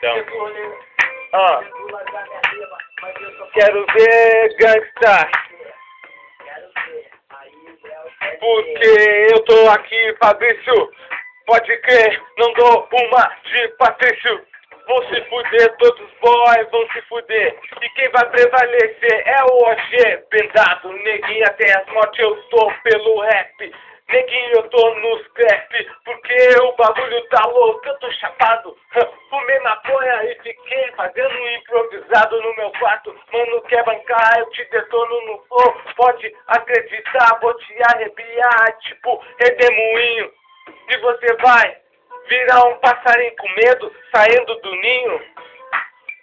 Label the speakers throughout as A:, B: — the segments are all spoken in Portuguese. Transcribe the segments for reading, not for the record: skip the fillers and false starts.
A: Então, ó, quero ver gangsta, porque eu tô aqui, Fabrício, pode crer, não dou uma de Patrício. Vão se fuder, todos os boys vão se fuder. E quem vai prevalecer é o OG, pendado, neguinho até as mortes eu tô pelo rap. Neguinho, eu tô nos crap, porque o bagulho tá louco, eu tô chapado. Fumei maconha e fiquei fazendo um improvisado no meu quarto. Mano, quer bancar, eu te detono no flow. Pode acreditar, vou te arrepiar, tipo redemoinho. E você vai virar um passarinho com medo, saindo do ninho.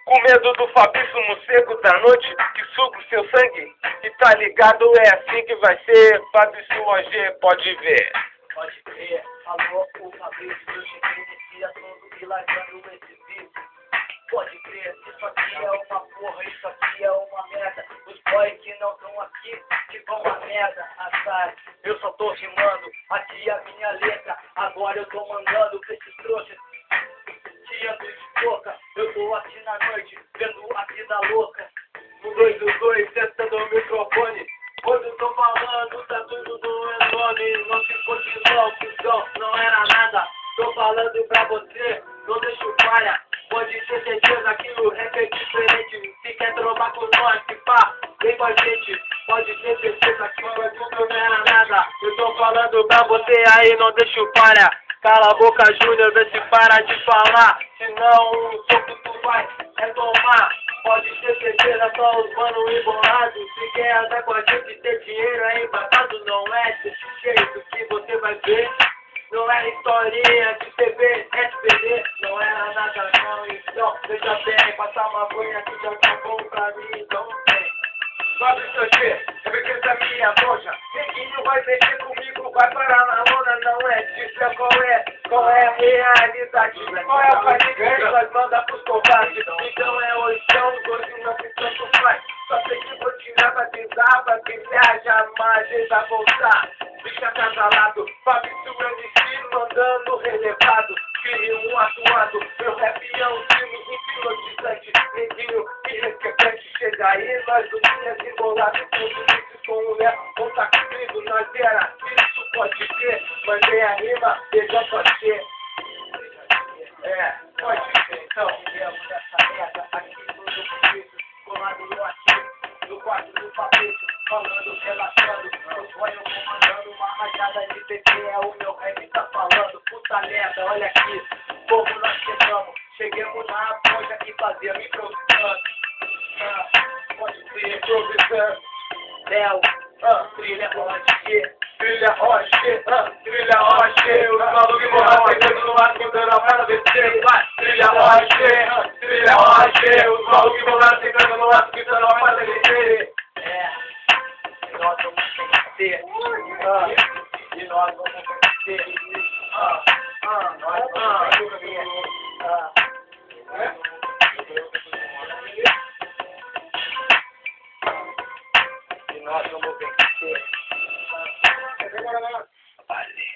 A: Com medo do Fabrício Morcego da noite, que suga o seu sangue. E tá ligado, é assim que vai ser. Fabrício OG, pode ver.
B: Pode crer, falou o Fabrício, eu cheguei nesse assunto e largando esse vídeo. Pode crer, isso aqui é uma porra, isso aqui é uma merda. Os boys que não estão aqui, que vão a merda, azar. Eu só tô rimando, aqui a minha letra. Agora eu tô mandando pra esses trouxas. Dia de boca, eu tô aqui na noite, vendo a vida louca. No 2 do 2, testando o microfone. Quando eu tô falando, tá tudo no enorme. Não ficou de não, cuzão, não era nada. Tô falando pra você, não deixa o falha. Pode ter certeza que o rap é diferente. Se quer trombar com nós, que pá, vem com a gente. Pode ter certeza que o bagulho não era nada. Eu tô falando pra você aí, não deixa o falha. Cala a boca, Júnior, vê se para de falar. Senão o soco tu vai tomar. Pode ter certeza, só os mano embolado. Se quer andar com a gente, ter dinheiro é embatado. Não é desse jeito que você vai ver. Não é historinha de TV, SBT. Não era nada não, então veja bem. Passar uma banha que já acabou pra mim, então vem. Fabrício OG, eu vi que essa minha boja. Neguinho vai mexer comigo, vai parar na lona. Não é disso, é qual é a realidade. Qual é o caminho que nós manda pros covardes. Então é hoje, hoje não se tanto faz. Só sei que vou tirar pra desaba, que viaja mais e vai voltar. Bicho acasalado, Fabrício MC mandando relevado. Filho atuado, meu rap é um filme hipnotizante. Neguinho irrequebante, chega aí, nós do dia desembolado. Tudo isso com o Léo, conta comigo, nós era isso, pode ser. Mandei a rima, beijão pode ser. É, pode ser, então. Viemos dessa merda aqui no Fabrício, colado no ativo, no quarto do Fabrício, falando, relatando. Eu vou comandando uma rajada de PT, é o meu rap tá falando. Puta merda, olha aqui, como nós chegamos. Chegamos na ponta e fazemos improvisando. Pode ser improvisando. Léo, trilha OG, trilha OG, trilha OG. Os malucos vão lá pegando no ar, contando a para descer. Trilha OG, trilha OG. Os malucos vão lá pegando no ar, contando a para descer. É, e nós vamos vencer. E nós vamos vencer. Nós vamos vencer. E nós vamos vencer. Vale.